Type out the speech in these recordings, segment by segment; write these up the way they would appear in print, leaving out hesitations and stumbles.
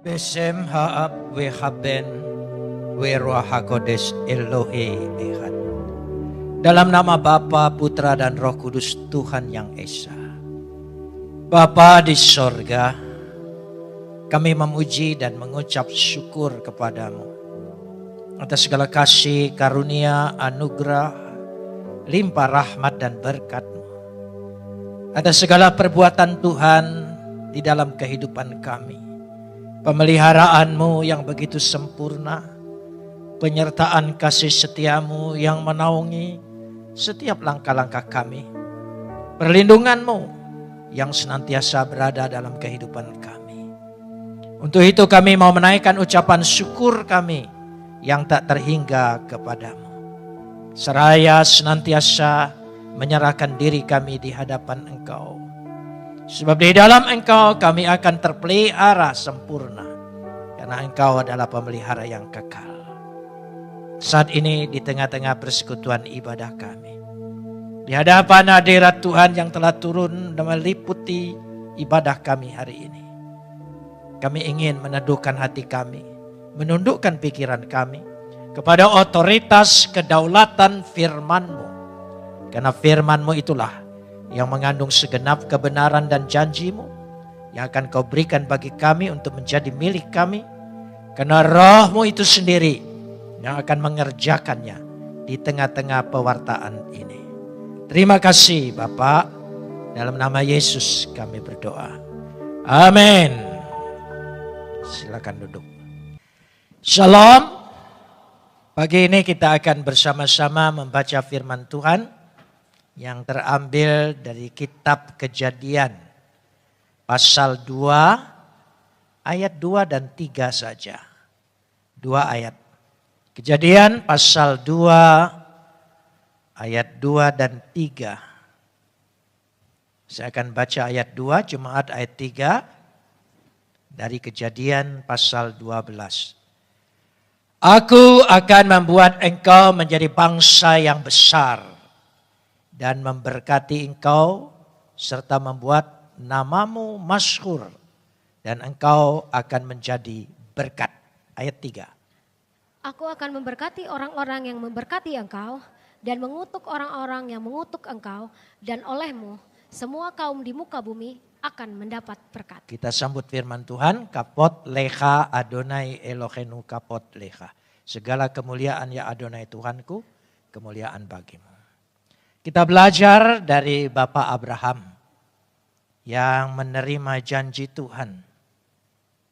Besem Haab Wehaben Weruah HaKodesh Elohe Echad. Dalam nama Bapa, Putra dan Roh Kudus, Tuhan yang Esa. Bapa di sorga, kami memuji dan mengucap syukur kepadamu atas segala kasih, karunia, anugerah, limpah rahmat dan berkat-Mu, atas segala perbuatan Tuhan di dalam kehidupan kami. Pemeliharaanmu yang begitu sempurna, penyertaan kasih setiamu yang menaungi setiap langkah-langkah kami, perlindunganmu yang senantiasa berada dalam kehidupan kami. Untuk itu kami mau menaikkan ucapan syukur kami yang tak terhingga kepadamu. Seraya senantiasa menyerahkan diri kami di hadapan Engkau. Sebab di dalam Engkau kami akan terpelihara sempurna. Karena Engkau adalah pemelihara yang kekal. Saat ini di tengah-tengah persekutuan ibadah kami, di hadapan hadirat Tuhan yang telah turun dan meliputi ibadah kami hari ini, kami ingin meneduhkan hati kami, menundukkan pikiran kami kepada otoritas kedaulatan firman-Mu. Karena firman-Mu itulah yang mengandung segenap kebenaran dan janji-Mu yang akan Kau berikan bagi kami untuk menjadi milik kami. Karena Roh-Mu itu sendiri yang akan mengerjakannya di tengah-tengah pewartaan ini. Terima kasih Bapa, dalam nama Yesus kami berdoa. Amin. Silakan duduk. Shalom. Pagi ini kita akan bersama-sama membaca firman Tuhan yang terambil dari kitab Kejadian pasal 2 ayat 2 dan 3 saja. 2 ayat. Kejadian pasal 2 ayat 2 dan 3. Saya akan baca ayat 2, Jemaat ayat 3 dari Kejadian pasal 12. Aku akan membuat engkau menjadi bangsa yang besar dan memberkati engkau serta membuat namamu masyhur dan engkau akan menjadi berkat. Ayat 3. Aku akan memberkati orang-orang yang memberkati engkau dan mengutuk orang-orang yang mengutuk engkau, dan olehmu semua kaum di muka bumi akan mendapat berkat. Kita sambut firman Tuhan. Kapot lecha Adonai Elohenu kapot lecha. Segala kemuliaan ya Adonai Tuhanku, kemuliaan bagimu. Kita belajar dari Bapak Abraham yang menerima janji Tuhan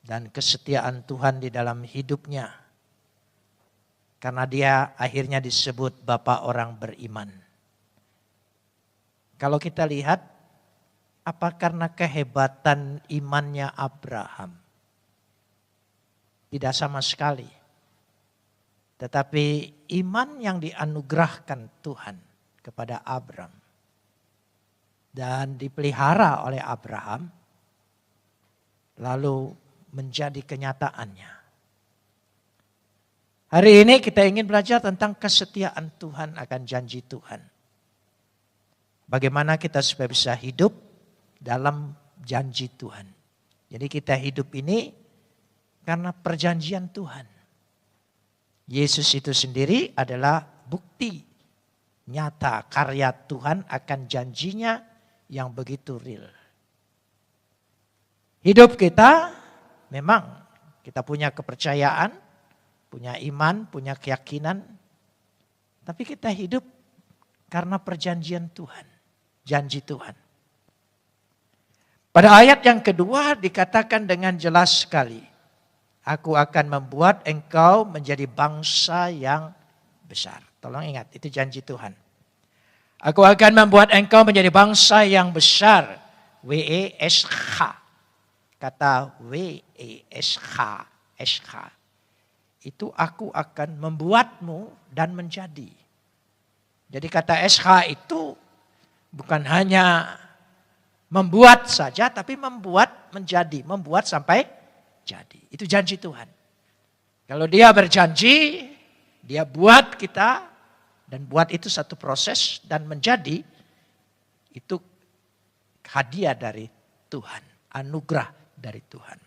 dan kesetiaan Tuhan di dalam hidupnya. Karena dia akhirnya disebut Bapak orang beriman. Kalau kita lihat, apa karena kehebatan imannya Abraham? Tidak sama sekali. Tetapi iman yang dianugerahkan Tuhan kepada Abraham dan dipelihara oleh Abraham lalu menjadi kenyataannya. Hari ini kita ingin belajar tentang kesetiaan Tuhan akan janji Tuhan. Bagaimana kita supaya bisa hidup dalam janji Tuhan. Jadi kita hidup ini karena perjanjian Tuhan. Yesus itu sendiri adalah bukti nyata karya Tuhan akan janjinya yang begitu real. Hidup kita memang kita punya kepercayaan, punya iman, punya keyakinan. Tapi kita hidup karena perjanjian Tuhan, janji Tuhan. Pada ayat yang kedua dikatakan dengan jelas sekali, aku akan membuat engkau menjadi bangsa yang besar. Tolong ingat, itu janji Tuhan. Aku akan membuat engkau menjadi bangsa yang besar. W-E-S-H. Kata W-E-S-H. S-H. Itu aku akan membuatmu dan menjadi. Jadi kata SH itu bukan hanya membuat saja, tapi membuat menjadi. Membuat sampai jadi. Itu janji Tuhan. Kalau dia berjanji, dia buat kita, dan buat itu satu proses, dan menjadi, itu hadiah dari Tuhan. Anugerah dari Tuhan.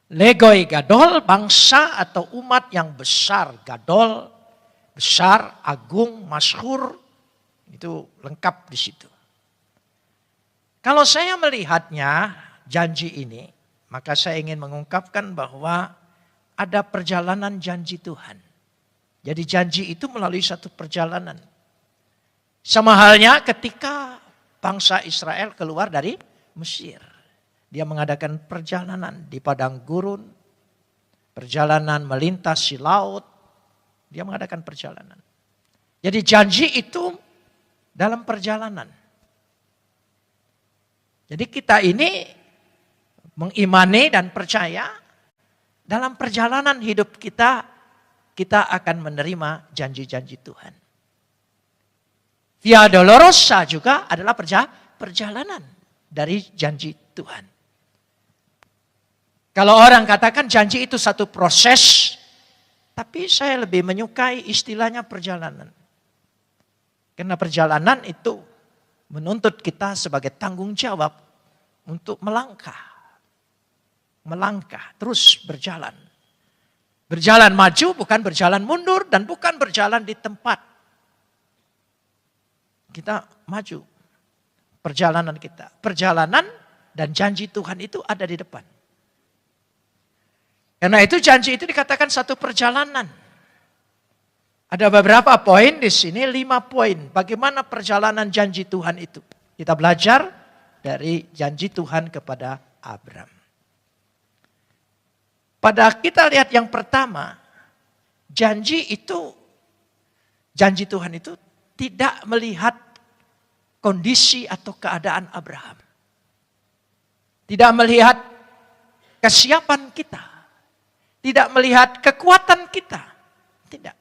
Legoi gadol, bangsa atau umat yang besar. Gadol, besar, agung, masyhur. Itu lengkap di situ. Kalau saya melihatnya janji ini, maka saya ingin mengungkapkan bahwa ada perjalanan janji Tuhan. Jadi janji itu melalui satu perjalanan. Sama halnya ketika bangsa Israel keluar dari Mesir. Dia mengadakan perjalanan di padang gurun, perjalanan melintasi laut. Dia mengadakan perjalanan. Jadi janji itu dalam perjalanan. Jadi kita ini mengimani dan percaya dalam perjalanan hidup kita, kita akan menerima janji-janji Tuhan. Via Dolorosa juga adalah perjalanan dari janji Tuhan. Kalau orang katakan janji itu satu proses, tapi saya lebih menyukai istilahnya perjalanan. Karena perjalanan itu menuntut kita sebagai tanggung jawab untuk melangkah. Melangkah, terus berjalan. Berjalan maju bukan berjalan mundur dan bukan berjalan di tempat. Kita maju. Perjalanan kita. Perjalanan dan janji Tuhan itu ada di depan. Karena itu janji itu dikatakan satu perjalanan. Ada beberapa poin di sini, 5 poin. Bagaimana perjalanan janji Tuhan itu. Kita belajar dari janji Tuhan kepada Abraham. Pada kita lihat yang pertama, janji Tuhan itu tidak melihat kondisi atau keadaan Abraham. Tidak melihat kesiapan kita. Tidak melihat kekuatan kita. Tidak.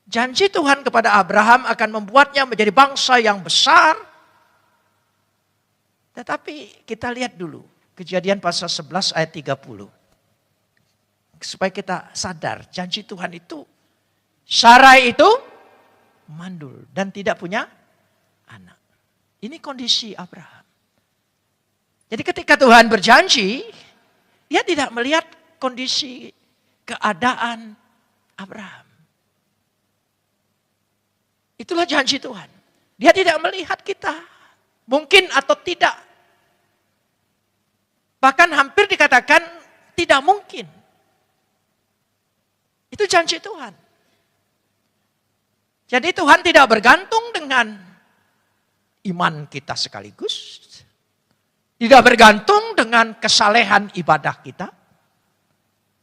Janji Tuhan kepada Abraham akan membuatnya menjadi bangsa yang besar. Tetapi kita lihat dulu Kejadian pasal 11 ayat 30. Supaya kita sadar janji Tuhan itu Sarai itu mandul dan tidak punya anak. Ini kondisi Abraham. Jadi ketika Tuhan berjanji, dia tidak melihat kondisi keadaan Abraham. Itulah janji Tuhan. Dia tidak melihat kita. Mungkin atau tidak. Bahkan hampir dikatakan tidak mungkin. Itu janji Tuhan. Jadi Tuhan tidak bergantung dengan iman kita sekaligus. Tidak bergantung dengan kesalehan ibadah kita.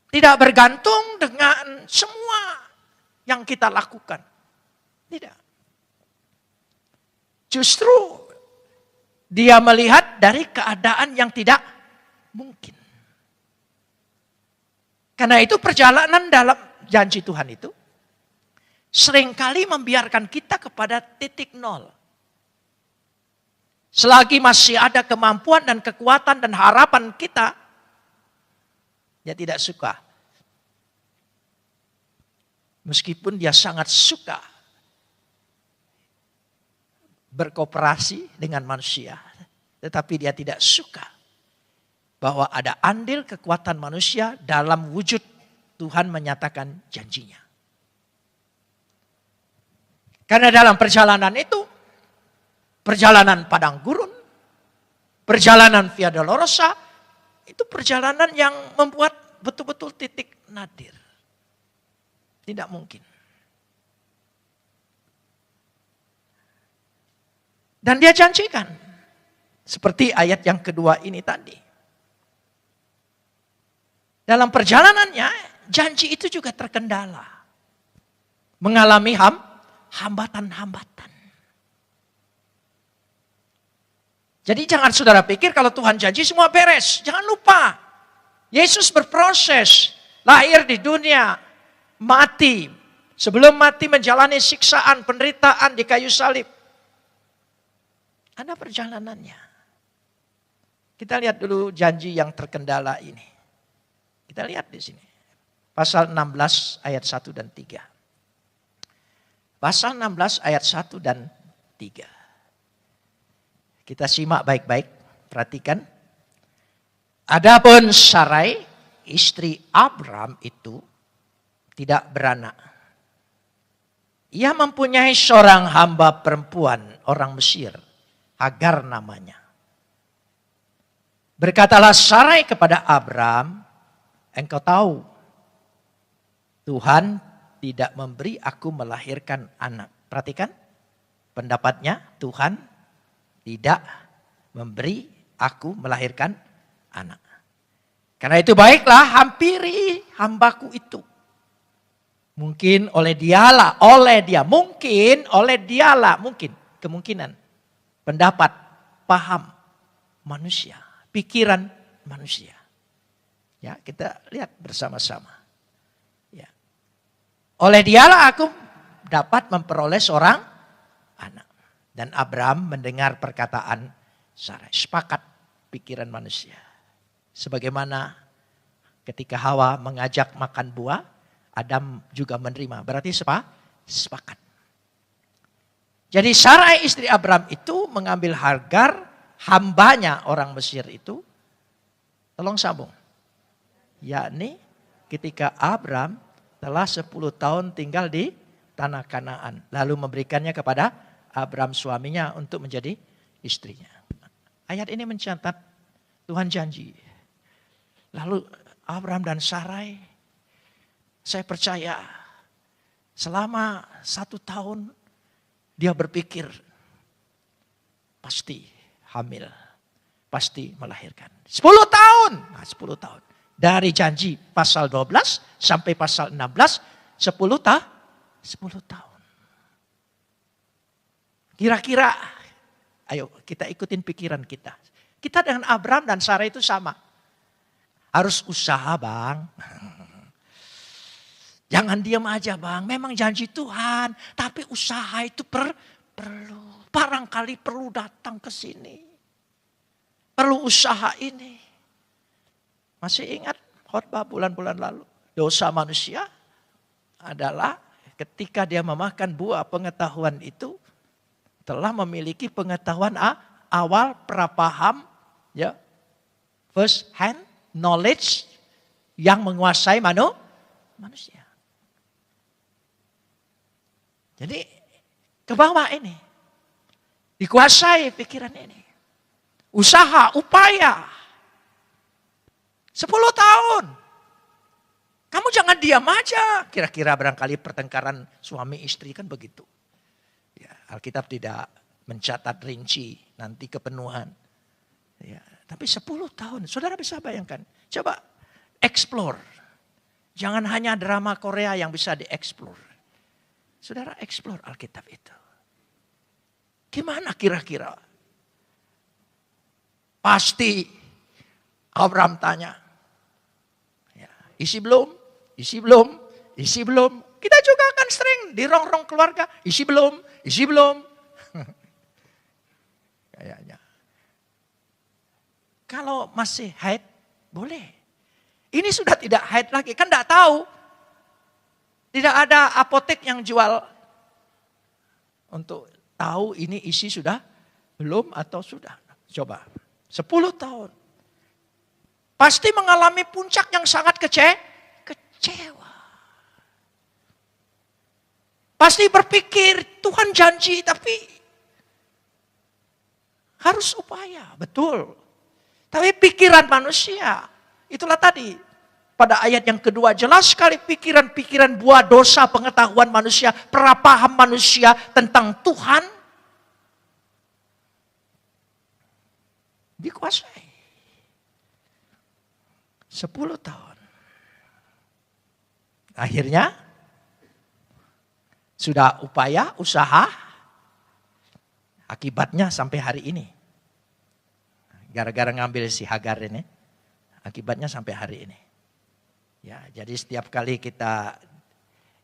Tidak bergantung dengan semua yang kita lakukan. Tidak. Justru dia melihat dari keadaan yang tidak mungkin. Karena itu perjalanan dalam janji Tuhan itu seringkali membiarkan kita kepada titik nol. Selagi masih ada kemampuan dan kekuatan dan harapan kita, dia tidak suka. Meskipun dia sangat suka berkooperasi dengan manusia. Tetapi dia tidak suka bahwa ada andil kekuatan manusia dalam wujud Tuhan menyatakan janjinya. Karena dalam perjalanan itu, perjalanan padang gurun, perjalanan Via Dolorosa, itu perjalanan yang membuat betul-betul titik nadir. Tidak mungkin. Dan dia janjikan. Seperti ayat yang kedua ini tadi. Dalam perjalanannya, janji itu juga terkendala. Mengalami hambatan-hambatan. Jadi jangan saudara pikir kalau Tuhan janji semua beres. Jangan lupa. Yesus berproses. Lahir di dunia. Mati. Sebelum mati menjalani siksaan, penderitaan di kayu salib. Ada perjalanannya. Kita lihat dulu janji yang terkendala ini. Kita lihat di sini. Pasal 16 ayat 1 dan 3. Pasal 16 ayat 1 dan 3. Kita simak baik-baik, perhatikan. Adapun Sarai, istri Abram itu tidak beranak. Ia mempunyai seorang hamba perempuan orang Mesir, Hagar namanya. Berkatalah Sarai kepada Abram, engkau tahu Tuhan tidak memberi aku melahirkan anak. Perhatikan pendapatnya, Tuhan tidak memberi aku melahirkan anak. Karena itu baiklah hampiri hambaku itu. Mungkin oleh dialah, mungkin kemungkinan pendapat, paham manusia, pikiran manusia. Ya, kita lihat bersama-sama. Ya. Oleh dialah aku dapat memperoleh seorang anak. Dan Abram mendengar perkataan Sarai. Sepakat pikiran manusia. Sebagaimana ketika Hawa mengajak makan buah, Adam juga menerima. Berarti sepakat. Jadi Sarai istri Abram itu mengambil Hagar, hambanya orang Mesir itu. Tolong sambung. Yakni ketika Abram telah 10 tahun tinggal di tanah Kanaan. Lalu memberikannya kepada Abram suaminya untuk menjadi istrinya. Ayat ini mencatat Tuhan janji. Lalu Abram dan Sarai, saya percaya selama 1 tahun dia berpikir pasti hamil, pasti melahirkan. 10 tahun, 10 tahun. Dari janji pasal 12 sampai pasal 16, 10 tahun. Kira-kira, ayo kita ikutin pikiran kita. Kita dengan Abram dan Sarah itu sama. Harus usaha bang. Jangan diam aja bang. Memang janji Tuhan. Tapi usaha itu perlu. Barangkali perlu datang ke sini. Perlu usaha ini. Masih ingat khotbah bulan-bulan lalu. Dosa manusia adalah ketika dia memakan buah pengetahuan itu. Telah memiliki pengetahuan awal prapaham. Ya, first hand knowledge yang menguasai manusia. Jadi ke bawah ini. Dikuasai pikiran ini. Usaha, upaya. 10 tahun. Kamu jangan diam aja. Kira-kira barangkali pertengkaran suami istri kan begitu. Ya, Alkitab tidak mencatat rinci nanti kepenuhan. Ya, tapi 10 tahun. Saudara bisa bayangkan. Coba explore. Jangan hanya drama Korea yang bisa dieksplor. Saudara explore Alkitab itu. Gimana kira-kira? Pasti Abraham tanya. Ya, isi belum? Isi belum? Isi belum? Kita juga kan sering di rong-rong keluarga. Isi belum? Isi belum? Kayaknya. Kalau masih haid, boleh. Ini sudah tidak haid lagi. Kan tidak tahu. Tidak ada apotek yang jual. Untuk tahu ini isi sudah belum atau sudah. Coba. 10 tahun. Pasti mengalami puncak yang sangat kecewa. Pasti berpikir Tuhan janji tapi harus upaya. Betul. Tapi pikiran manusia. Itulah tadi. Pada ayat yang kedua jelas sekali pikiran-pikiran buah dosa pengetahuan manusia. Prapaham manusia tentang Tuhan. Dikuasai. 10 tahun. Akhirnya sudah upaya, usaha. Akibatnya sampai hari ini. Gara-gara ngambil si Hagar ini. Akibatnya sampai hari ini. Ya, jadi setiap kali kita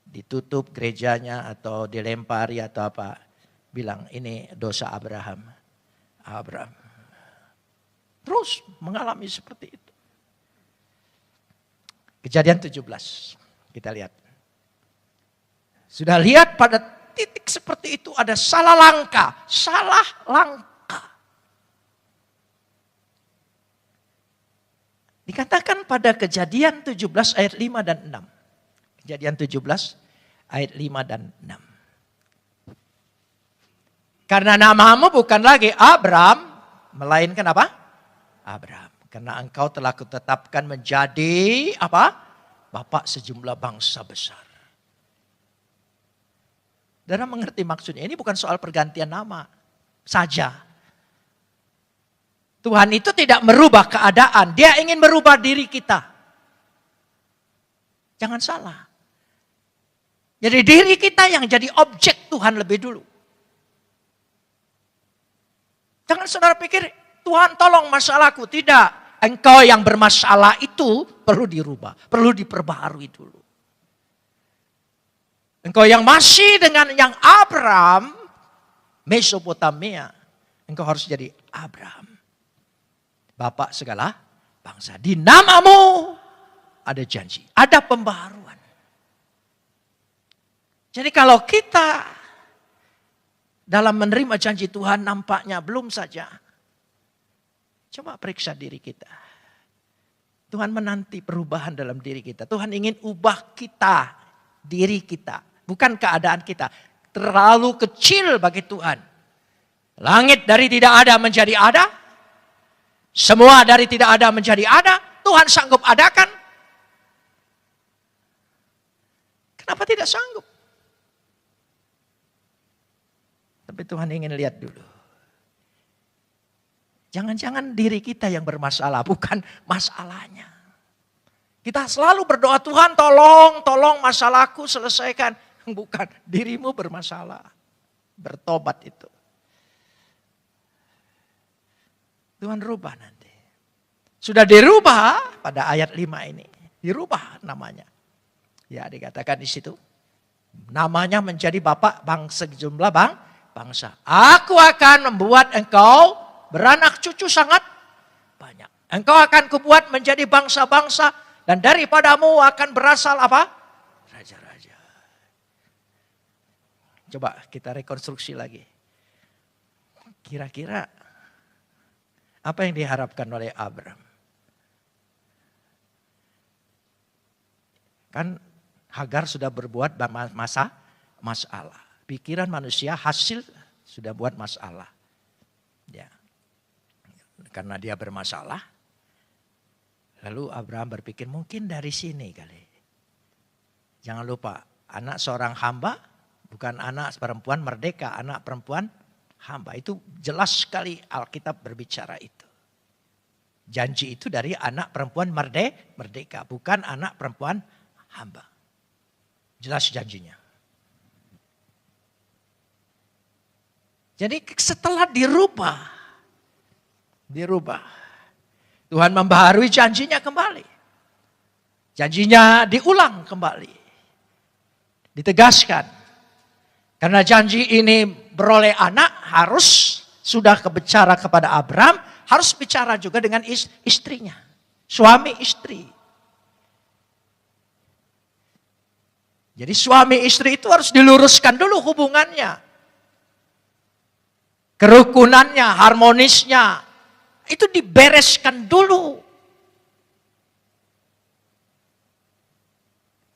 ditutup gerejanya atau dilempari atau apa. Bilang ini dosa Abraham. Terus mengalami seperti itu. Kejadian 17. Kita lihat. Sudah lihat pada titik seperti itu ada salah langkah. Dikatakan pada Kejadian 17 ayat 5 dan 6. Kejadian 17 ayat 5 dan 6. Karena namamu bukan lagi Abram, melainkan apa? Abraham. Karena engkau telah kutetapkan menjadi apa? Bapak sejumlah bangsa besar. Saudara mengerti maksudnya? Ini bukan soal pergantian nama saja. Tuhan itu tidak merubah keadaan. Dia ingin merubah diri kita. Jangan salah. Jadi diri kita yang jadi objek Tuhan lebih dulu. Jangan saudara pikir, Tuhan tolong masalahku. Tidak. Engkau yang bermasalah itu perlu dirubah. Perlu diperbaharui dulu. Engkau yang masih dengan yang Abraham, Mesopotamia. Engkau harus jadi Abraham. Bapak segala bangsa. Di namamu ada janji. Ada pembaharuan. Jadi kalau kita dalam menerima janji Tuhan nampaknya belum saja. Coba periksa diri kita. Tuhan menanti perubahan dalam diri kita. Tuhan ingin ubah kita, diri kita. Bukan keadaan kita. Terlalu kecil bagi Tuhan. Langit dari tidak ada menjadi ada. Semua dari tidak ada menjadi ada. Tuhan sanggup adakan. Kenapa tidak sanggup? Tapi Tuhan ingin lihat dulu. Jangan-jangan diri kita yang bermasalah, bukan masalahnya. Kita selalu berdoa, Tuhan tolong masalahku selesaikan. Bukan, dirimu bermasalah. Bertobat itu. Tuhan rubah nanti. Sudah dirubah pada ayat 5 ini. Dirubah namanya. Ya dikatakan di situ. Namanya menjadi Bapak bangsa sejumlah bangsa. Aku akan membuat engkau beranak cucu sangat banyak. Engkau akan kubuat menjadi bangsa-bangsa. Dan daripadamu akan berasal apa? Raja-raja. Coba kita rekonstruksi lagi. Kira-kira apa yang diharapkan oleh Abraham? Kan Hagar sudah berbuat masalah. Pikiran manusia hasil sudah buat masalah. Ya. Karena dia bermasalah. Lalu Abraham berpikir mungkin dari sini kali. Jangan lupa anak seorang hamba bukan anak perempuan merdeka. Anak perempuan hamba. Itu jelas sekali Alkitab berbicara itu. Janji itu dari anak perempuan merdeka. Bukan anak perempuan hamba. Jelas janjinya. Jadi setelah dirubah. Tuhan membaharui janjinya kembali. Janjinya diulang kembali. Ditegaskan. Karena janji ini beroleh anak harus sudah bicara kepada Abraham. Harus bicara juga dengan istrinya. Suami istri. Jadi suami istri itu harus diluruskan dulu hubungannya. Kerukunannya, harmonisnya. Itu dibereskan dulu.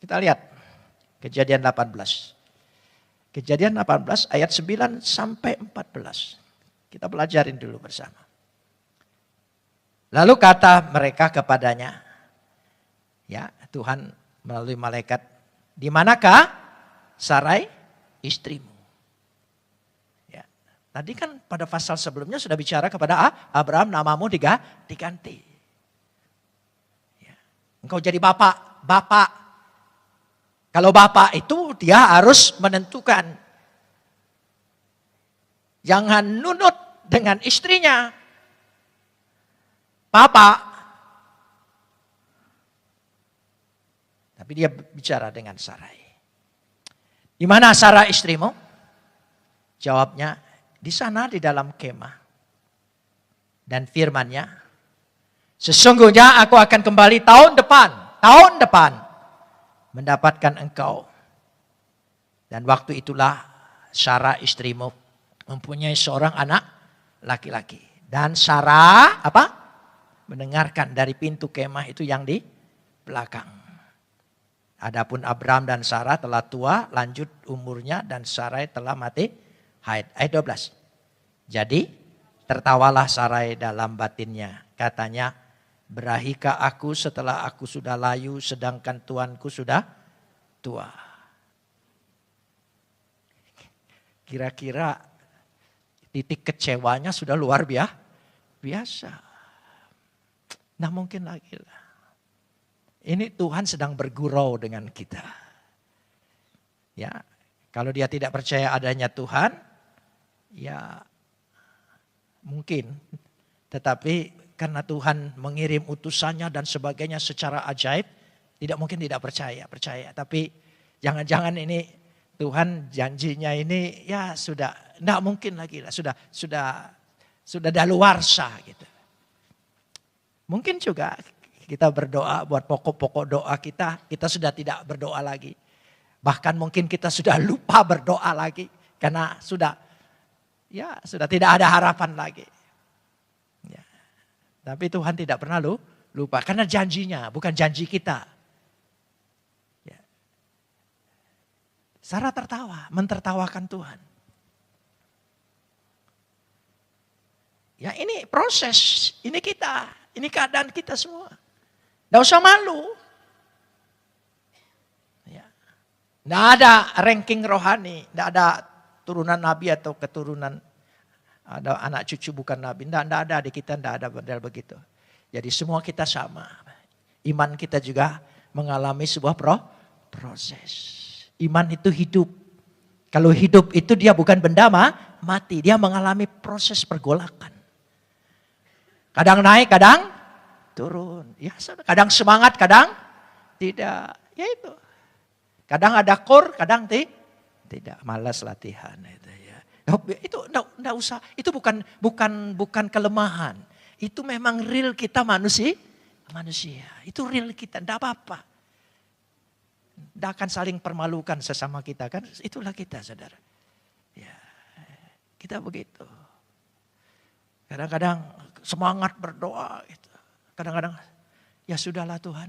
Kita lihat Kejadian 18. Kejadian 18 ayat 9 sampai 14. Kita pelajarin dulu bersama. Lalu kata mereka kepadanya, ya Tuhan melalui malaikat, di manakah Sarai istrimu? Ya, tadi kan pada pasal sebelumnya sudah bicara kepada Abraham, namamu diganti. Ya, engkau jadi bapak. Kalau bapak itu dia harus menentukan. Jangan nunut dengan istrinya. Bapak. Tapi dia bicara dengan Sarai. Di mana Sarai istrimu? Jawabnya, di sana di dalam kemah. Dan firman-Nya, sesungguhnya aku akan kembali tahun depan mendapatkan engkau. Dan waktu itulah Sarah istrimu mempunyai seorang anak laki-laki. Dan Sarah mendengarkan dari pintu kemah itu yang di belakang. Adapun Abraham dan Sarah telah tua, lanjut umurnya, dan Sarai telah mati haid. Ayat 12. Jadi tertawalah Sarai dalam batinnya. Katanya, berahikah aku setelah aku sudah layu sedangkan tuanku sudah tua. Kira-kira titik kecewanya sudah luar biasa. Nah mungkin lagi lah. Ini Tuhan sedang bergurau dengan kita. Ya, kalau dia tidak percaya adanya Tuhan, ya mungkin. Tetapi karena Tuhan mengirim utusannya dan sebagainya secara ajaib, tidak mungkin tidak percaya. Tapi jangan-jangan ini Tuhan janjinya ini ya sudah, tidak mungkin lagi lah. Sudah daluarsa gitu. Mungkin juga kita berdoa buat pokok-pokok doa kita sudah tidak berdoa lagi. Bahkan mungkin kita sudah lupa berdoa lagi. Karena sudah tidak ada harapan lagi. Ya. Tapi Tuhan tidak pernah lupa. Karena janjinya, bukan janji kita. Ya. Sarah tertawa, mentertawakan Tuhan. Ya ini proses, ini kita, ini keadaan kita semua. Tidak usah malu. Ya. Tidak ada ranking rohani. Tidak ada turunan nabi atau keturunan. Ada anak cucu bukan nabi. Tidak ada di kita, tidak ada model begitu. Jadi semua kita sama. Iman kita juga mengalami sebuah proses. Iman itu hidup. Kalau hidup itu dia bukan benda mati. Dia mengalami proses pergolakan. Kadang naik, kadang turun. Ya, kadang semangat, kadang tidak. Ya itu. Kadang ada kor, kadang tidak. Malas latihan itu ya. Itu enggak usah. Itu bukan kelemahan. Itu memang real kita manusia. Itu real kita, enggak apa-apa. Enggak akan saling permalukan sesama kita kan. Itulah kita, Saudara. Ya. Kita begitu. Kadang-kadang semangat berdoa gitu. Kadang-kadang, ya sudahlah Tuhan.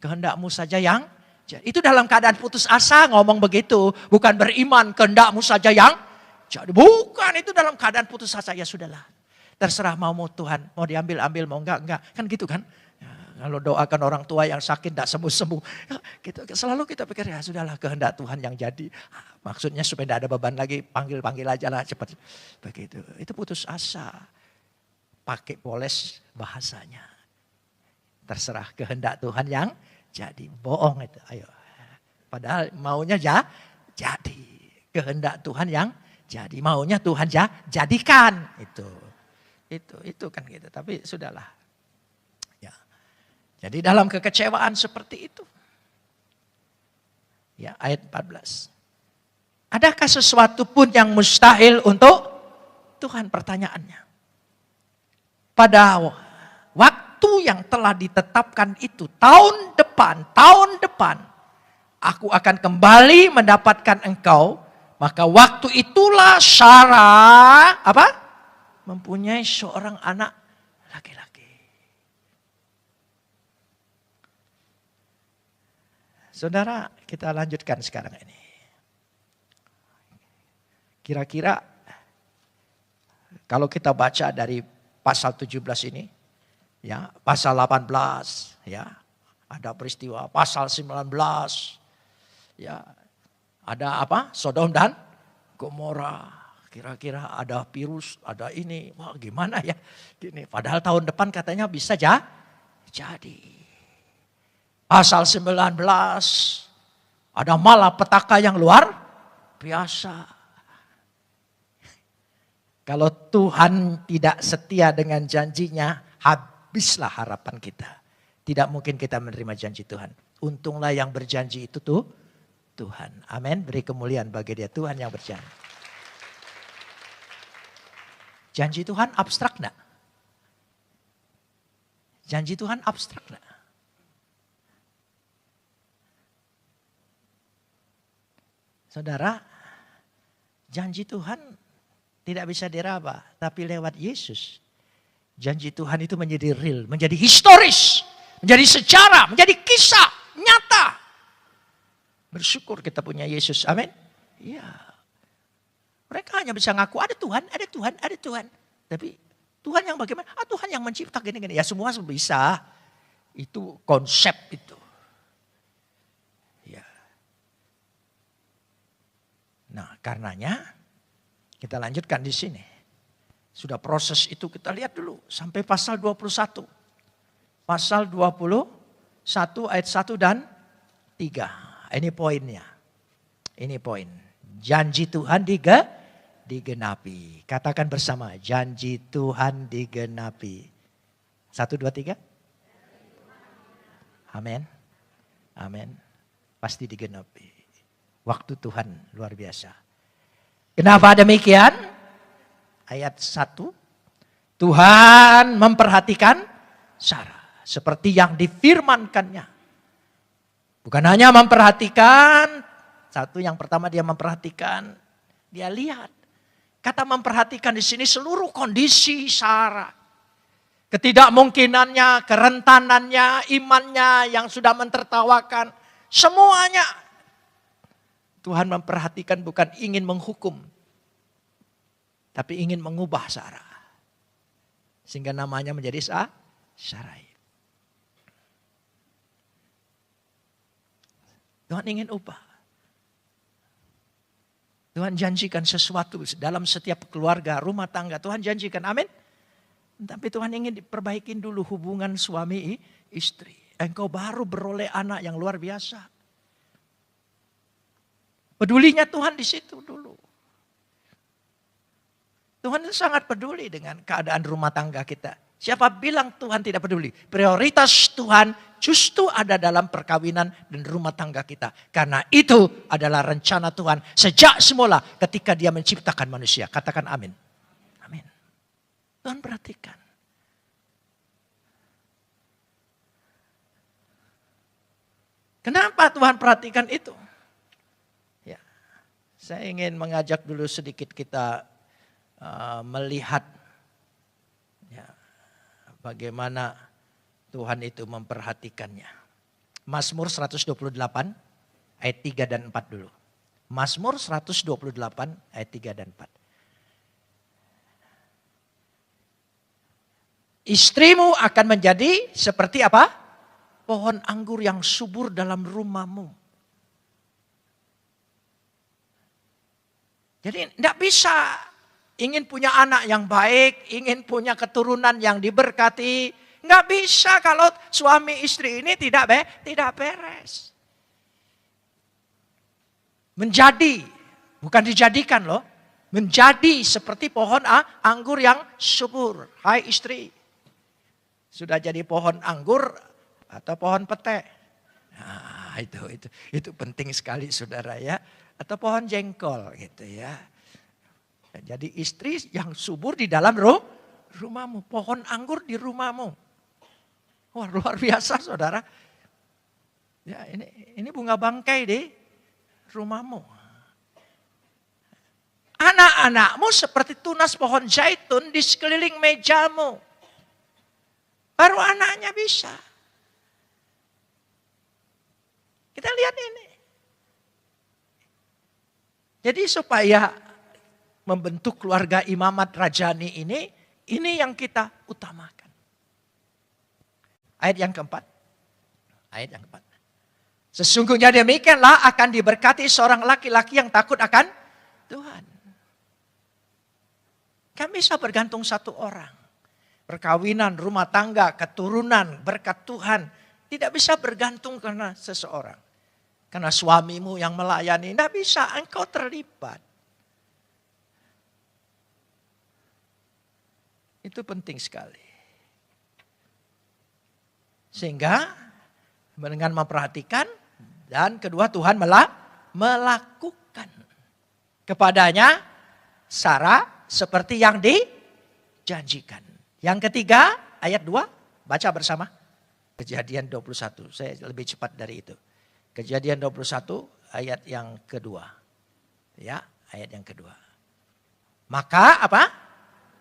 Kehendakmu saja yang, itu dalam keadaan putus asa ngomong begitu. Bukan beriman, kehendakmu saja yang, jadi bukan itu dalam keadaan putus asa. Ya sudahlah, terserah mau Tuhan. Mau diambil, mau enggak. Kan gitu kan. Ya, kalau doakan orang tua yang sakit, tidak sembuh-sembuh. Ya, gitu, selalu kita pikir, ya sudahlah kehendak Tuhan yang jadi. Maksudnya supaya tidak ada beban lagi, panggil aja lah cepat. Begitu, itu putus asa. Pakai poles bahasanya. Terserah kehendak Tuhan yang jadi. Bohong itu, ayo. Padahal maunya jadi. Kehendak Tuhan yang jadi. Maunya Tuhan jadikan. Itu kan gitu. Tapi sudahlah. Ya. Jadi dalam kekecewaan seperti itu. Ya, ayat 14. Adakah sesuatu pun yang mustahil untuk Tuhan, pertanyaannya. Pada waktu yang telah ditetapkan itu, tahun depan, aku akan kembali mendapatkan engkau. Maka waktu itulah Sarah, mempunyai seorang anak laki-laki. Saudara, kita lanjutkan sekarang ini. Kira-kira kalau kita baca dari pasal 17 ini, ya, pasal 18, ya, ada peristiwa pasal 19, ya, ada Sodom dan Gomora. Kira-kira ada virus, ada ini, wah gimana ya, gini. Padahal tahun depan katanya bisa jadi. Pasal 19, ada malapetaka yang luar biasa. Kalau Tuhan tidak setia dengan janjinya, habislah harapan kita. Tidak mungkin kita menerima janji Tuhan. Untunglah yang berjanji itu tuh Tuhan. Amin. Beri kemuliaan bagi dia. Tuhan yang berjanji. Janji Tuhan abstrak enggak? Janji Tuhan abstrak enggak? Saudara, janji Tuhan tidak bisa diraba, tapi lewat Yesus. Janji Tuhan itu menjadi real, menjadi historis, menjadi sejarah, menjadi kisah nyata. Bersyukur kita punya Yesus, amin. Iya. Mereka hanya bisa ngaku ada Tuhan, ada Tuhan, ada Tuhan. Tapi Tuhan yang bagaimana? Tuhan yang mencipta gini-gini. Ya semua bisa. Itu konsep itu. Ya. Nah, karenanya kita lanjutkan di sini. Sudah proses itu kita lihat dulu sampai pasal 21. Pasal 21 ayat 1 dan 3. Ini poinnya. Ini poin. Janji Tuhan digenapi. Katakan bersama, janji Tuhan digenapi. 1, 2, 3. Amin. Amin. Pasti digenapi. Waktu Tuhan luar biasa. Kenapa demikian? Ayat 1. Tuhan memperhatikan Sarah seperti yang difirmankannya. Bukan hanya memperhatikan, satu yang pertama dia memperhatikan, dia lihat. Kata memperhatikan di sini seluruh kondisi Sarah. Ketidakmungkinannya, kerentanannya, imannya yang sudah mentertawakan. Semuanya Tuhan memperhatikan, bukan ingin menghukum. Tapi ingin mengubah Sarah. Sehingga namanya menjadi Sarai. Tuhan ingin ubah. Tuhan janjikan sesuatu dalam setiap keluarga, rumah tangga. Tuhan janjikan, amin. Tapi Tuhan ingin diperbaikin dulu hubungan suami istri. Engkau baru beroleh anak yang luar biasa. Pedulinya Tuhan di situ dulu. Tuhan sangat peduli dengan keadaan rumah tangga kita. Siapa bilang Tuhan tidak peduli? Prioritas Tuhan justru ada dalam perkawinan dan rumah tangga kita. Karena itu adalah rencana Tuhan sejak semula ketika dia menciptakan manusia. Katakan amin. Amin. Tuhan perhatikan. Kenapa Tuhan perhatikan itu? Ya, saya ingin mengajak dulu sedikit kita melihat ya, bagaimana Tuhan itu memperhatikannya. Mazmur 128 ayat 3 dan 4 dulu. Mazmur 128 ayat 3 dan 4. Istrimu akan menjadi seperti apa? Pohon anggur yang subur dalam rumahmu. Jadi tidak bisa ingin punya anak yang baik, ingin punya keturunan yang diberkati. Nggak bisa kalau suami istri ini tidak beres. Menjadi, bukan dijadikan loh. Menjadi seperti pohon anggur yang subur. Hai istri, sudah jadi pohon anggur atau pohon pete? Nah itu penting sekali saudara ya. Atau pohon jengkol gitu ya. Jadi istri yang subur di dalam rumahmu. Pohon anggur di rumahmu. Wah luar biasa saudara. Ya ini bunga bangkai di rumahmu. Anak-anakmu seperti tunas pohon zaitun di sekeliling mejamu. Baru anaknya bisa. Kita lihat ini. Jadi supaya membentuk keluarga imamat rajani ini yang kita utamakan. Ayat yang keempat. Sesungguhnya demikianlah akan diberkati seorang laki-laki yang takut akan Tuhan. Kan bisa bergantung satu orang. Perkawinan, rumah tangga, keturunan, berkat Tuhan. Tidak bisa bergantung karena seseorang. Karena suamimu yang melayani, tidak bisa, engkau terlibat. Itu penting sekali. Sehingga dengan memperhatikan dan kedua Tuhan melakukan kepadanya Sarah seperti yang dijanjikan. Yang ketiga ayat 2 baca bersama. Kejadian 21, saya lebih cepat dari itu. Kejadian 21 ayat yang kedua. Ya, ayat yang kedua. Maka apa?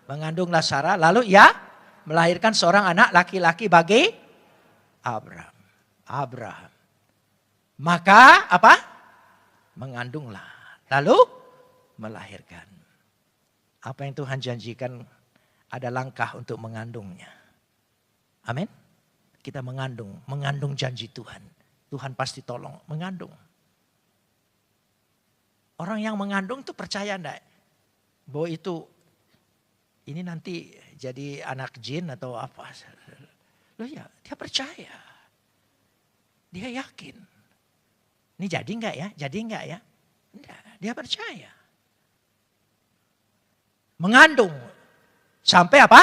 Mengandunglah Sarah lalu ia Melahirkan seorang anak laki-laki bagi Abraham. Maka apa? Mengandunglah. Lalu melahirkan. Apa yang Tuhan janjikan ada langkah untuk mengandungnya. Amin. Kita mengandung janji Tuhan. Tuhan pasti tolong mengandung. Orang yang mengandung tuh percaya enggak? Bahwa itu ini nanti jadi anak jin atau apa. Loh ya, dia percaya. Dia yakin. Ini jadi enggak ya? Jadi enggak ya? Enggak, dia percaya. Mengandung. Sampai apa?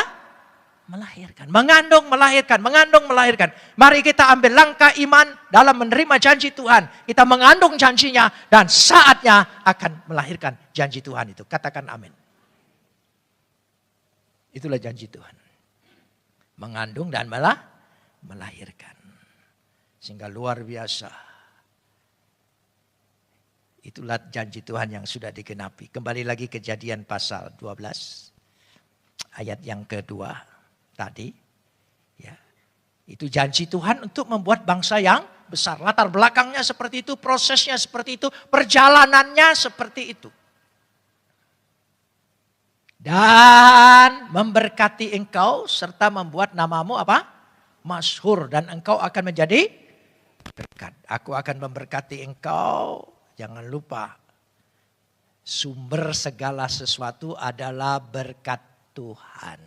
Melahirkan. Mengandung, melahirkan. Mari kita ambil langkah iman dalam menerima janji Tuhan. Kita mengandung janjinya dan saatnya akan melahirkan janji Tuhan itu. Katakan amin. Itulah janji Tuhan. Mengandung dan melahirkan. Sehingga luar biasa. Itulah janji Tuhan yang sudah digenapi. Kembali lagi Kejadian pasal 12. Ayat yang kedua tadi. Ya, itu janji Tuhan untuk membuat bangsa yang besar. Latar belakangnya seperti itu, prosesnya seperti itu, perjalanannya seperti itu. Dan memberkati engkau serta membuat namamu apa? Masyhur, dan engkau akan menjadi berkat. Aku akan memberkati engkau. Jangan lupa, sumber segala sesuatu adalah berkat Tuhan.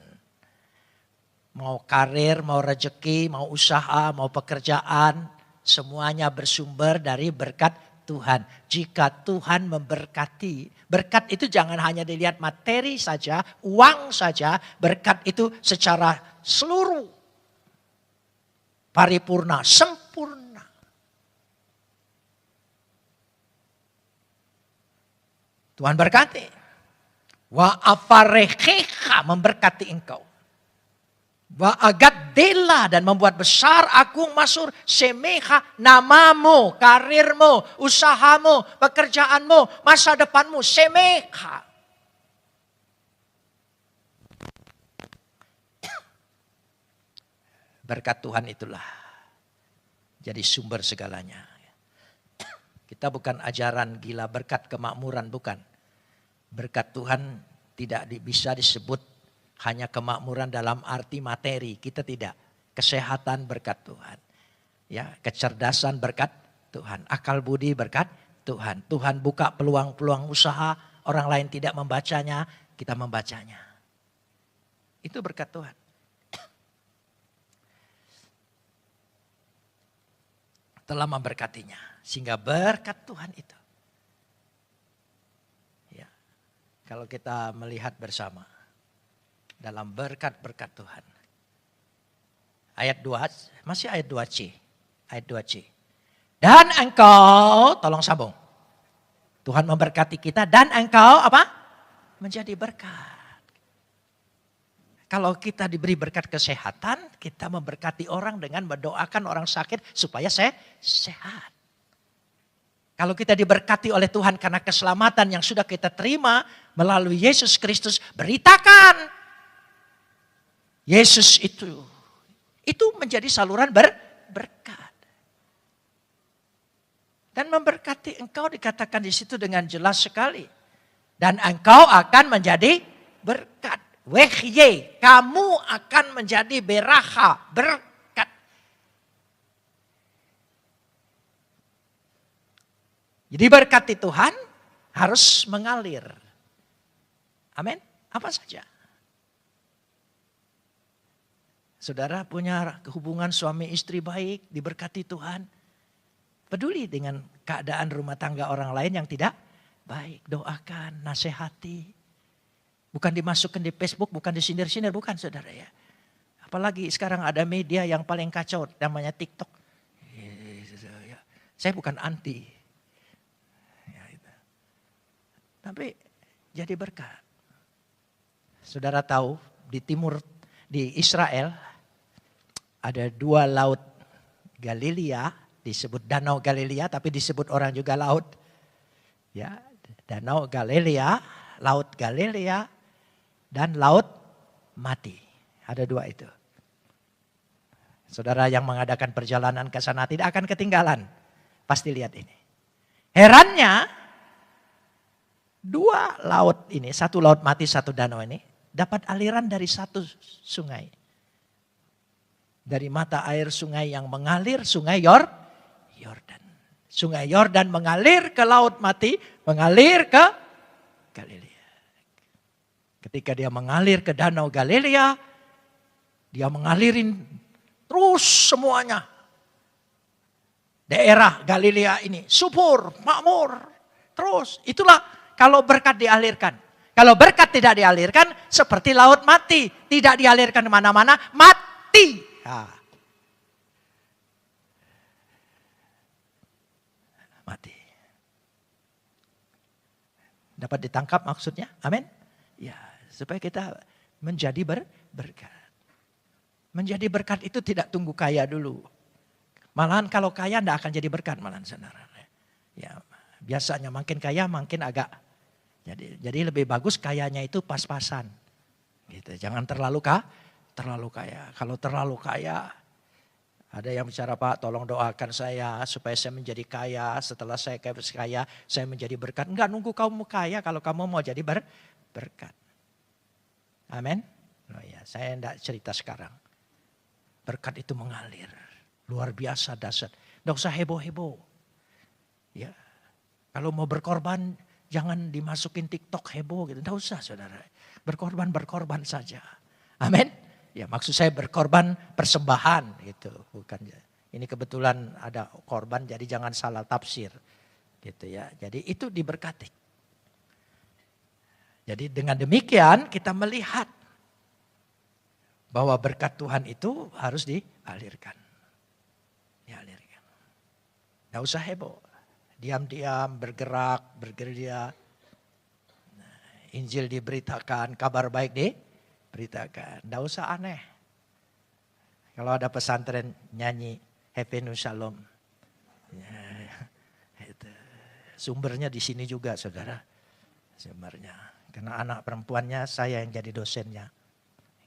Mau karir, mau rezeki, mau usaha, mau pekerjaan, semuanya bersumber dari berkat Tuhan. Jika Tuhan memberkati, berkat itu jangan hanya dilihat materi saja, uang saja, berkat itu secara seluruh, paripurna, sempurna. Tuhan berkati. Wa afareheha, memberkati engkau. Wa agadela, dan membuat besar, agung, masyhur, semeha, namamu, karirmu, usahamu, pekerjaanmu, masa depanmu, semeha. Berkat Tuhan itulah jadi sumber segalanya. Kita bukan ajaran gila berkat kemakmuran, bukan. Berkat Tuhan tidak bisa disebut hanya kemakmuran dalam arti materi. Kita tidak. Kesehatan berkat Tuhan. Ya, kecerdasan berkat Tuhan. Akal budi berkat Tuhan. Tuhan buka peluang-peluang usaha. Orang lain tidak membacanya. Kita membacanya. Itu berkat Tuhan. Telah memberkatinya. Sehingga berkat Tuhan itu. Kalau kita melihat bersama dalam berkat-berkat Tuhan. Ayat 2, masih ayat 2C. Ayat 2C. Dan engkau, tolong sambung. Tuhan memberkati kita dan engkau apa? Menjadi berkat. Kalau kita diberi berkat kesehatan, kita memberkati orang dengan mendoakan orang sakit supaya sehat. Kalau kita diberkati oleh Tuhan karena keselamatan yang sudah kita terima melalui Yesus Kristus, beritakan. Yesus itu menjadi saluran berkat. Dan memberkati engkau dikatakan di situ dengan jelas sekali. Dan engkau akan menjadi berkat. Wehye, kamu akan menjadi beraha, berkat. Jadi berkati Tuhan harus mengalir. Amin. Apa saja. Saudara punya hubungan suami istri baik, diberkati Tuhan. Peduli dengan keadaan rumah tangga orang lain yang tidak baik. Doakan, nasihati. Bukan dimasukkan di Facebook, bukan disindir-sindir, bukan saudara ya. Apalagi sekarang ada media yang paling kacau, namanya TikTok. Saya bukan anti. Tapi jadi berkat. Saudara tahu di timur, di Israel ada 2 laut Galilea, disebut Danau Galilea tapi disebut orang juga laut. Ya, Danau Galilea, Laut Galilea dan Laut Mati. Ada dua itu. Saudara yang mengadakan perjalanan ke sana tidak akan ketinggalan. Pasti lihat ini. Herannya, dua laut ini, satu laut mati, satu danau ini, dapat aliran dari satu sungai. Dari mata air sungai yang mengalir, sungai Yordan. Sungai Yordan mengalir ke laut mati, mengalir ke Galilea. Ketika dia mengalir ke danau Galilea, dia mengalirin terus semuanya. Daerah Galilea ini subur, makmur. Terus itulah kalau berkat dialirkan. Kalau berkat tidak dialirkan seperti laut mati. Tidak dialirkan kemana-mana, mati. Mati. Dapat ditangkap maksudnya? Amin. Ya, supaya kita menjadi berkat. Menjadi berkat itu tidak tunggu kaya dulu. Malahan kalau kaya tidak akan jadi berkat malahan saudara. Ya, biasanya makin kaya makin agak. Jadi lebih bagus kayanya itu pas-pasan. Gitu. Jangan terlalu kaya. Kalau terlalu kaya, ada yang bicara, Pak tolong doakan saya supaya saya menjadi kaya. Setelah saya kaya, saya menjadi berkat. Enggak nunggu kamu kaya kalau kamu mau jadi berkat. Amin. Oh ya, saya tidak cerita sekarang. Berkat itu mengalir. Luar biasa dahsyat. Tidak usah heboh-heboh. Ya. Kalau mau berkorban, jangan dimasukin TikTok heboh gitu. Tidak usah saudara. Berkorban saja. Amin. Ya maksud saya berkorban persembahan gitu. Bukan. Ini kebetulan ada korban jadi jangan salah tafsir. Gitu ya. Jadi itu diberkati. Jadi dengan demikian kita melihat bahwa berkat Tuhan itu harus dialirkan. Dialirkan. Tidak usah heboh. Diam-diam, bergerak, bergerilya. Injil diberitakan, kabar baik diberitakan. Tidak usah aneh. Kalau ada pesantren nyanyi Havenu Shalom. Ya, itu. Sumbernya di sini juga saudara. Sumbernya. Karena anak perempuannya saya yang jadi dosennya.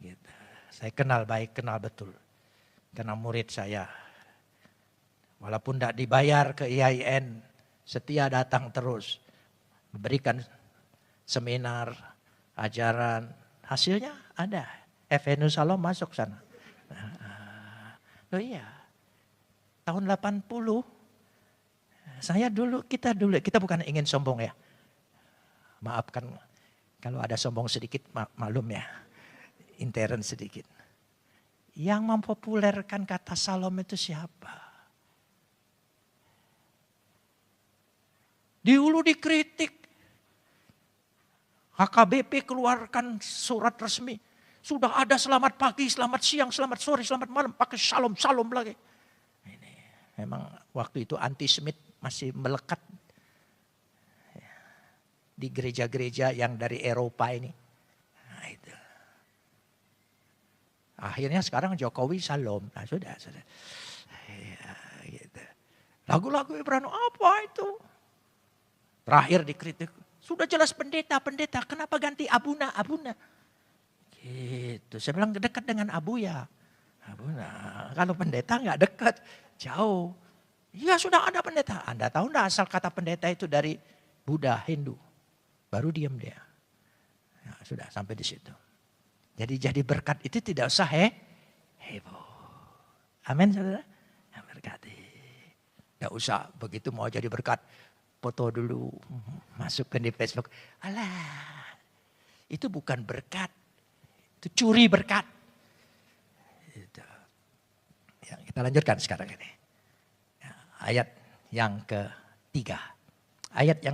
Gitu. Saya kenal baik, kenal betul. Karena murid saya. Walaupun tidak dibayar ke IAIN, setia datang terus. Memberikan seminar, ajaran. Hasilnya ada. Havenu Shalom masuk sana. Oh iya. Tahun 80, kita bukan ingin sombong ya. Maafkan kalau ada sombong sedikit, maklum ya. Intern sedikit. Yang mempopulerkan kata Shalom itu siapa? Dulu dikritik. HKBP keluarkan surat resmi. Sudah ada selamat pagi, selamat siang, selamat sore, selamat malam. Pakai shalom lagi. Ini, memang waktu itu antisemit masih melekat. Di gereja-gereja yang dari Eropa ini. Nah, itu. Akhirnya sekarang Jokowi shalom. Nah sudah. Ya, gitu. Lagu-lagu Ibrani apa itu? Terakhir dikritik, sudah jelas pendeta, kenapa ganti abuna? Gitu, saya bilang dekat dengan abu ya. Abuna, kalau pendeta nggak dekat, jauh. Ya sudah ada pendeta. Anda tahu nggak asal kata pendeta itu dari Buddha, Hindu. Baru diam dia. Ya, sudah sampai di situ. Jadi berkat itu tidak usah heboh. Amin saudara. Berkati. Tidak usah begitu mau jadi berkat. Foto dulu, masukkan di Facebook. Alah, itu bukan berkat. Itu curi berkat. Itu. Ya, kita lanjutkan sekarang ini. Ya, ayat yang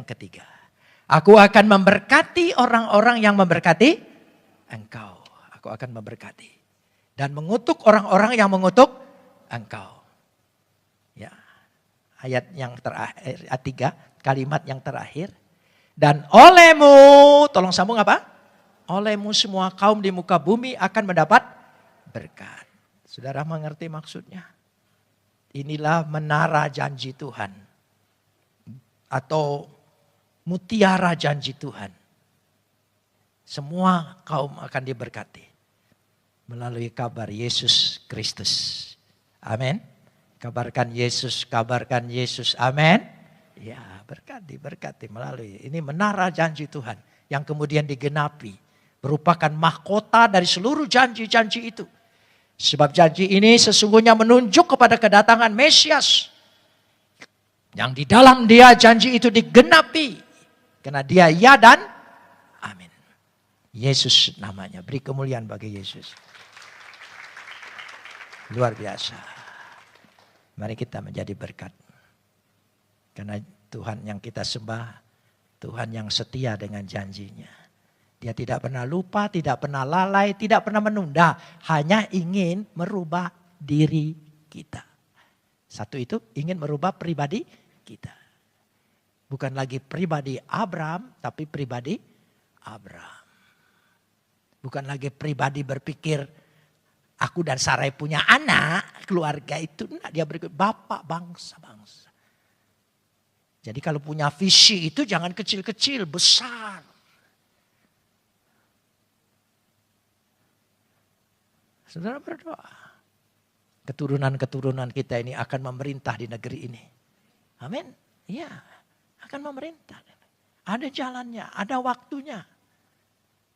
ketiga. Aku akan memberkati orang-orang yang memberkati engkau. Aku akan memberkati. Dan mengutuk orang-orang yang mengutuk engkau. Ya. Ayat yang terakhir, ayat 3, kalimat yang terakhir. Dan olehmu, tolong sambung apa? Olehmu semua kaum di muka bumi akan mendapat berkat. Saudara mengerti maksudnya? Inilah menara janji Tuhan. Atau mutiara janji Tuhan. Semua kaum akan diberkati. melalui kabar Yesus Kristus. Amin. Kabarkan Yesus, kabarkan Yesus. Amin. Ya, berkati melalui. Ini menara janji Tuhan yang kemudian digenapi. Merupakan mahkota dari seluruh janji-janji itu. Sebab janji ini sesungguhnya menunjuk kepada kedatangan Mesias. Yang di dalam dia janji itu digenapi. Karena dia ya dan amin. Yesus namanya. Beri kemuliaan bagi Yesus. Luar biasa. Mari kita menjadi berkat. Karena Tuhan yang kita sembah, Tuhan yang setia dengan janjinya. Dia tidak pernah lupa, tidak pernah lalai, tidak pernah menunda. Hanya ingin merubah diri kita. Satu itu ingin merubah pribadi kita. Bukan lagi pribadi Abraham, tapi pribadi Abraham. Bukan lagi pribadi berpikir aku dan Sarai punya anak, keluarga itu. Nah, dia berpikir bapak bangsa-bangsa. Jadi kalau punya visi itu jangan kecil-kecil, besar. Saudara berdoa. Keturunan-keturunan kita ini akan memerintah di negeri ini. Amin. Iya, akan memerintah. Ada jalannya, ada waktunya.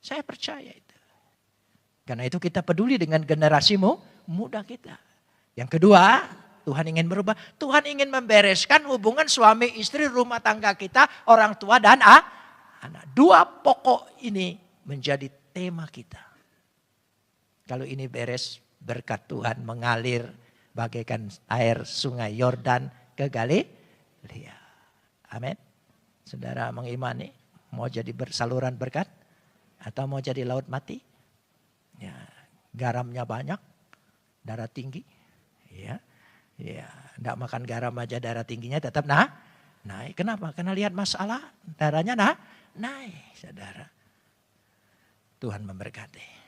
Saya percaya itu. Karena itu kita peduli dengan generasi muda kita. Yang kedua, Tuhan ingin berubah. Tuhan ingin membereskan hubungan suami istri, rumah tangga kita, orang tua dan anak. Dua pokok ini menjadi tema kita. Kalau ini beres, berkat Tuhan mengalir bagaikan air sungai Yordan ke Galilea. Amin. Saudara mengimani, mau jadi saluran berkat atau mau jadi laut mati? Ya, garamnya banyak, darah tinggi. Ya, enggak makan garam aja darah tingginya tetap naik. Kenapa? Karena lihat masalah, darahnya naik, saudara. Tuhan memberkati.